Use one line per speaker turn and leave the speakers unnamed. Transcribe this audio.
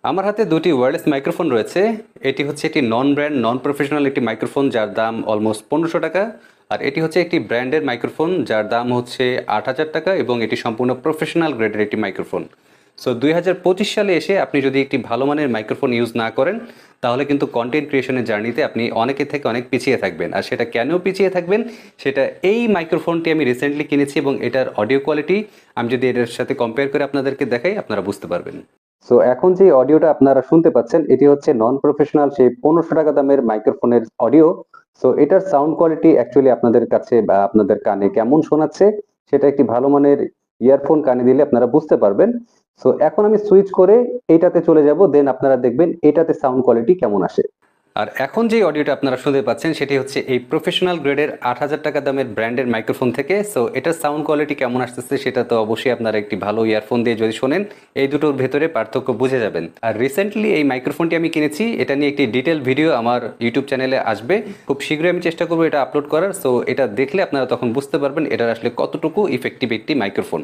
আমার হাতে দুটি ওয়্যারলেস মাইক্রোফোন রয়েছে। এটি হচ্ছে একটি নন ব্র্যান্ড নন প্রফেশনাল একটি মাইক্রোফোন যার দাম অলমোস্ট 1500 টাকা। আর এটি হচ্ছে একটি ব্র্যান্ডের মাইক্রোফোন যার দাম হচ্ছে 8000 টাকা এবং এটি সম্পূর্ণ প্রফেশনাল গ্রেডের একটি মাইক্রোফোন। সো 2025 সালে এসে আপনি যদি একটি ভালো মানের মাইক্রোফোন ইউজ না করেন তাহলে কিন্তু কন্টেন্ট ক্রিয়েশনের জার্নিতে আপনি অনেকের থেকে অনেক পিছিয়ে থাকবেন। আর সেটা কেন পিছিয়ে থাকবেন, সেটা এই মাইক্রোফোনটি আমি রিসেন্টলি কিনেছি এবং এটার অডিও কোয়ালিটি আমি যদি এটার সাথে কম্পেয়ার করে আপনাদেরকে দেখাই আপনারা বুঝতে পারবেন। সো এখন যে অডিওটা আপনারা শুনতে পাচ্ছেন এটি হচ্ছে নন প্রফেশনাল সেই 1500 টাকা দামের মাইক্রোফোনের অডিও। সো এটার সাউন্ড কোয়ালিটি অ্যাকচুয়ালি আপনাদের কাছে বা আপনাদের কানে কেমন শোনাচ্ছে সেটা একটি ভালো মানের ইয়ারফোন কানে দিলে আপনারা বুঝতে পারবেন। সো এখন আমি সুইচ করে এইটাতে চলে যাব, দেন আপনারা দেখবেন এটাতে সাউন্ড কোয়ালিটি কেমন আসে। আর এখন যে অডিওটা আপনারা শুনতে পাচ্ছেন সেটি হচ্ছে এই প্রফেশনাল গ্রেডের 8000 টাকা দামের ব্র্যান্ডের মাইক্রোফোন থেকে। সো এটার সাউন্ড কোয়ালিটি কেমন আসতেছে সেটা তো অবশ্যই আপনারা একটি ভালো ইয়ারফোন দিয়ে যদি শোনেন এই দুটোর ভেতরে পার্থক্য বুঝে যাবেন। আর রিসেন্টলি এই মাইক্রোফোনটি আমি কিনেছি, এটা নিয়ে একটি ডিটেল ভিডিও আমার ইউটিউব চ্যানেলে আসবে খুব শীঘ্রই। আমি চেষ্টা করবো এটা আপলোড করার। সো এটা দেখলে আপনারা তখন বুঝতে পারবেন এটার আসলে কতটুকু ইফেক্টিভ একটি মাইক্রোফোন।